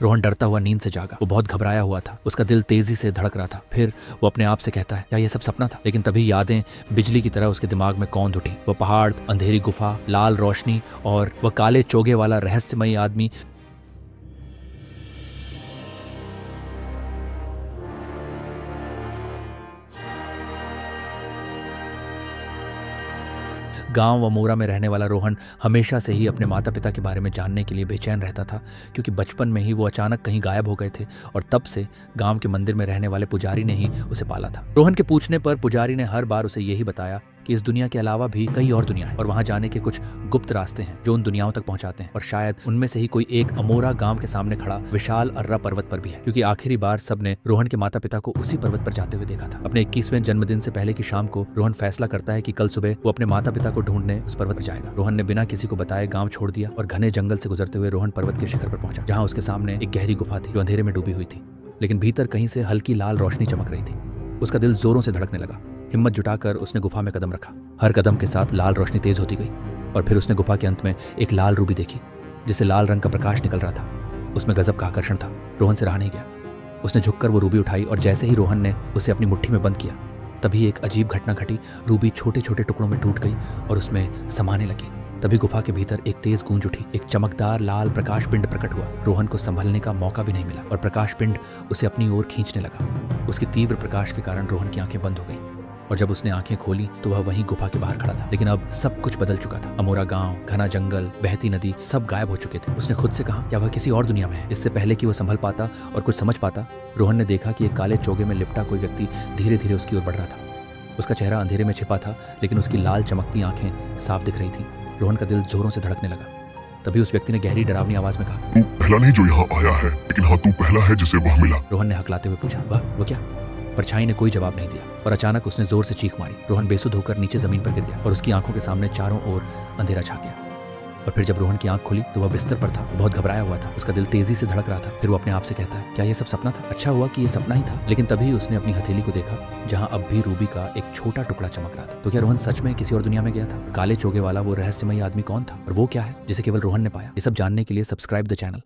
रोहन डरता हुआ नींद से जागा। वो बहुत घबराया हुआ था, उसका दिल तेजी से धड़क रहा था। फिर वो अपने आप से कहता है, क्या ये सब सपना था? लेकिन तभी यादें बिजली की तरह उसके दिमाग में कौंध उठी। वो पहाड़, अंधेरी गुफा, लाल रोशनी और वह काले चोगे वाला रहस्यमयी आदमी। गांव व मोरा में रहने वाला रोहन हमेशा से ही अपने माता पिता के बारे में जानने के लिए बेचैन रहता था, क्योंकि बचपन में ही वो अचानक कहीं गायब हो गए थे और तब से गांव के मंदिर में रहने वाले पुजारी ने ही उसे पाला था। रोहन के पूछने पर पुजारी ने हर बार उसे यही बताया कि इस दुनिया के अलावा भी कई और दुनिया है और वहां जाने के कुछ गुप्त रास्ते हैं जो उन दुनियाओं तक पहुंचाते हैं, और शायद उनमें से ही कोई एक अमोरा गांव के सामने खड़ा विशाल अर्रा पर्वत पर भी है, क्योंकि आखिरी बार सबने रोहन के माता पिता को उसी पर्वत पर जाते हुए देखा था। अपने 21वें जन्मदिन से पहले की शाम को रोहन फैसला करता है कि कल सुबह वो अपने माता पिता को ढूंढने उस पर्वत पर जाएगा। रोहन ने बिना किसी को बताए गाँव छोड़ दिया और घने जंगल से गुजरते हुए रोहन पर्वत के शिखर पर पहुंचा, जहाँ उसके सामने एक गहरी गुफा थी जो अंधेरे में डूबी हुई थी, लेकिन भीतर कहीं से हल्की लाल रोशनी चमक रही थी। उसका दिल जोरों से धड़कने लगा। हिम्मत जुटाकर उसने गुफा में कदम रखा। हर कदम के साथ लाल रोशनी तेज होती गई और फिर उसने गुफा के अंत में एक लाल रूबी देखी जिससे लाल रंग का प्रकाश निकल रहा था। उसमें गजब का आकर्षण था। रोहन से रहा नहीं गया। उसने झुककर वो रूबी उठाई और जैसे ही रोहन ने उसे अपनी मुट्ठी में बंद किया, तभी एक अजीब घटना घटी। रूबी छोटे छोटे टुकड़ों में टूट गई और उसमें समाने लगी। तभी गुफा के भीतर एक तेज गूंज उठी। एक चमकदार लाल प्रकाश पिंड प्रकट हुआ। रोहन को संभलने का मौका भी नहीं मिला और प्रकाश पिंड उसे अपनी ओर खींचने लगा। उसके तीव्र प्रकाश के कारण रोहन की आंखें बंद हो गईं और जब उसने आंखें खोली तो वह वहीं गुफा के बाहर खड़ा था। लेकिन अब सब कुछ बदल चुका था। अमोरा गांव, घना जंगल, बहती नदी, सब गायब हो चुके थे। उसने खुद से कहा, क्या वह किसी और दुनिया में है? इससे पहले कि वह संभल पाता और कुछ समझ पाता, रोहन ने देखा कि एक काले चोगे में लिपटा कोई व्यक्ति धीरे धीरे उसकी ओर बढ़ रहा था। उसका चेहरा अंधेरे में छिपा था, लेकिन उसकी लाल चमकती आंखें साफ दिख रही थी। रोहन का दिल जोरों से धड़कने लगा। तभी उस व्यक्ति ने गहरी डरावनी आवाज में कहा, तू पहला नहीं जो यहाँ आया है, लेकिन हाँ तू पहला है जिसे वह मिला। रोहन ने हकलाते हुए पूछा, वह क्या? परछाई ने कोई जवाब नहीं दिया और अचानक उसने जोर से चीख मारी। रोहन बेसुध होकर नीचे जमीन पर गिर गया और उसकी आंखों के सामने चारों ओर अंधेरा छा गया। और फिर जब रोहन की आंख खुली तो वह बिस्तर पर था। वो बहुत घबराया हुआ था। उसका दिल तेजी से धड़क रहा था। फिर वो अपने आप से कहता है, क्या ये सब सपना था? अच्छा हुआ कि ये सपना ही था। लेकिन तभी उसने अपनी हथेली को देखा जहां अब भी रूबी का एक छोटा टुकड़ा चमक रहा था। तो क्या रोहन सच में किसी और दुनिया में गया था? काले चोगे वाला वो रहस्यमयी आदमी कौन था और वो क्या है जिसे केवल रोहन ने पाया? ये सब जानने के लिए सब्सक्राइब द चैनल।